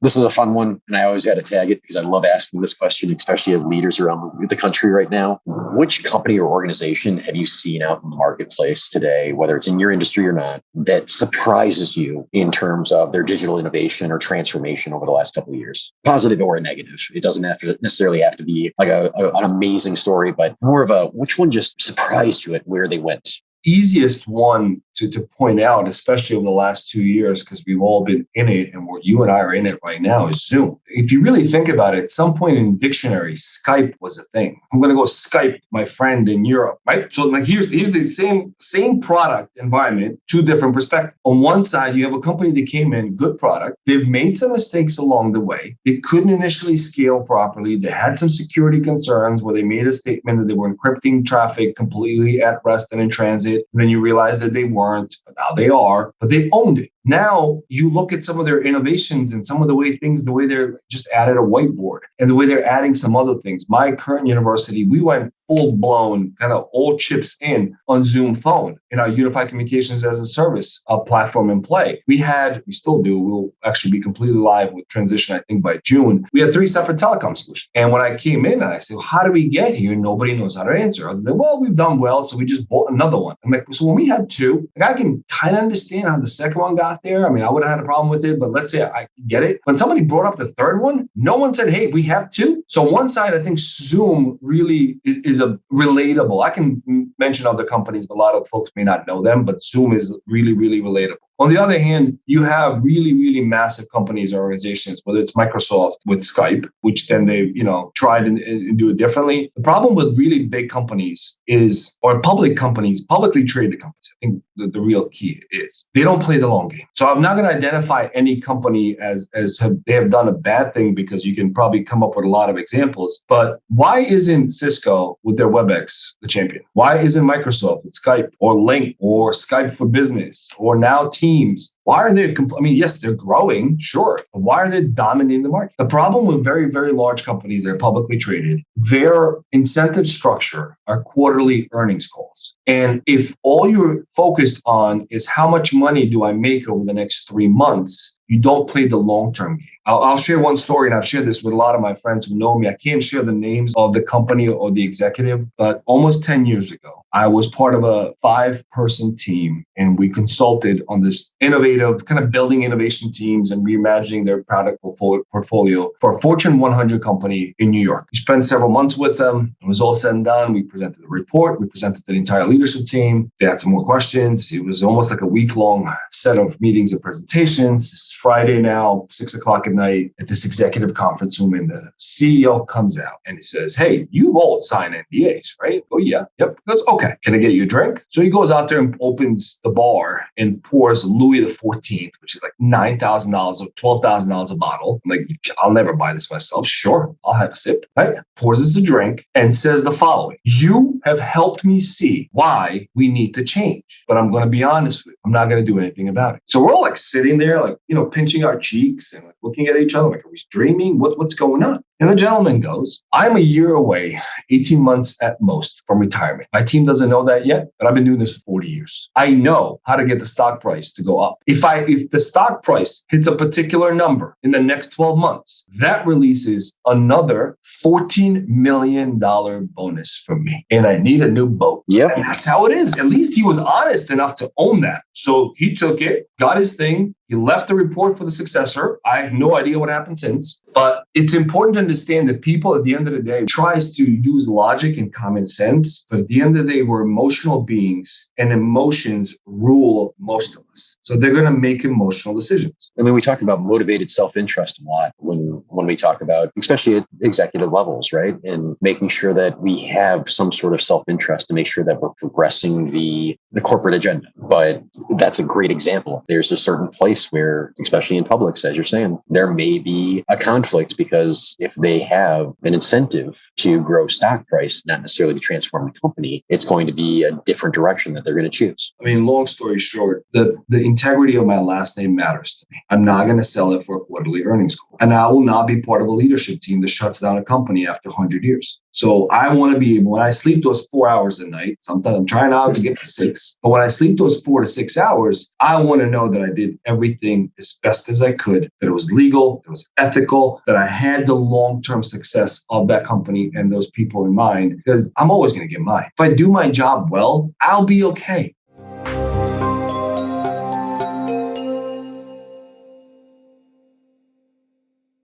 This is a fun one, and I always got to tag it because I love asking this question, especially of leaders around the country right now. Which company or organization have you seen out in the marketplace today, whether it's in your industry or not, that surprises you in terms of their digital innovation or transformation over the last couple of years? Positive or negative. It doesn't necessarily have to be like an amazing story, but more of a which one just surprised you at where they went? Easiest one to point out, especially over the last 2 years, because we've all been in it and you and I are in it right now, is Zoom. If you really think about it, at some point in dictionary, Skype was a thing. I'm going to go Skype my friend in Europe, right? So like here's the same product environment, two different perspectives. On one side, you have a company that came in, good product. They've made some mistakes along the way. They couldn't initially scale properly. They had some security concerns where they made a statement that they were encrypting traffic completely at rest and in transit. And then you realize that they weren't, but now they are, but they owned it. Now you look at some of their innovations and some of the way they're just added a whiteboard and the way they're adding some other things. My current university, we went full blown, kind of all chips in on Zoom Phone in our Unified Communications as a Service platform in play. We still do, we'll actually be completely live with transition, I think by June. We had 3 separate telecom solutions. And when I came in and I said, well, how do we get here? Nobody knows how to answer. Other than, well, we've done well, so we just bought another one. I'm like, so when we had 2, like I can kind of understand how the second one got there. I mean, I would have had a problem with it, but let's say I get it. When somebody brought up the third one, no one said, hey, we have 2. So on one side, I think Zoom really is a relatable. I can mention other companies, but a lot of folks may not know them, but Zoom is really, really relatable. On the other hand, you have really, really massive companies or organizations, whether it's Microsoft with Skype, which then they, tried and do it differently. The problem with really big companies or publicly traded companies, I think the real key is they don't play the long game. So I'm not going to identify any company as they have done a bad thing, because you can probably come up with a lot of examples. But why isn't Cisco with their WebEx the champion? Why isn't Microsoft with Skype or Link or Skype for Business or now Teams? Why are they, yes, they're growing, sure, but why are they dominating the market? The problem with very, very large companies that are publicly traded, their incentive structure are quarterly earnings calls. And if all you're focused on is how much money do I make over the next 3 months, you don't play the long-term game. I'll share one story, and I've shared this with a lot of my friends who know me. I can't share the names of the company or the executive, but almost 10 years ago, I was part of a 5-person team, and we consulted on this innovative kind of building innovation teams and reimagining their product portfolio for a Fortune 100 company in New York. We spent several months with them. It was all said and done. We presented the report. We presented the entire leadership team. They had some more questions. It was almost like a week-long set of meetings and presentations. It's Friday now, 6:00 at night at this executive conference room, and the CEO comes out and he says, hey, you've all signed NDAs, right? Oh, yeah. Yep. He goes, okay, can I get you a drink? So he goes out there and opens the bar and pours Louis XIV, which is like $9,000 or $12,000 a bottle. I'm like, I'll never buy this myself. Sure, I'll have a sip, right? Pours us a drink and says the following: you have helped me see why we need to change, but I'm going to be honest with you, I'm not going to do anything about it. So we're all like sitting there, like, pinching our cheeks and like looking at each other, like, are we dreaming? What's going on? And the gentleman goes, I'm a year away, 18 months at most from retirement. My team doesn't know that yet, but I've been doing this for 40 years. I know how to get the stock price to go up. If the stock price hits a particular number in the next 12 months, that releases another $14 million bonus for me. And I need a new boat. Yeah. And that's how it is. At least he was honest enough to own that. So he took it, got his thing. He left the report for the successor. I have no idea what happened since, but it's important to understand that people at the end of the day tries to use logic and common sense, but at the end of the day, we're emotional beings and emotions rule most of us. So they're going to make emotional decisions. I mean, we talk about motivated self-interest a lot when we talk about, especially at executive levels, right? And making sure that we have some sort of self-interest to make sure that we're progressing the corporate agenda. But that's a great example. There's a certain place where, especially in Publix, as you're saying, there may be a conflict, because if they have an incentive to grow stock price, not necessarily to transform the company, it's going to be a different direction that they're going to choose. I mean, long story short, the integrity of my last name matters to me. I'm not going to sell it for a quarterly earnings call. And I will not be part of a leadership team that shuts down a company after 100 years. So I want to be able, when I sleep those 4 hours a night, sometimes I'm trying out to get to 6, but when I sleep those 4 to 6 hours, I want to know that I did everything as best as I could, that it was legal, it was ethical, that I had the long-term success of that company and those people in mind, because I'm always going to get mine. If I do my job well, I'll be okay.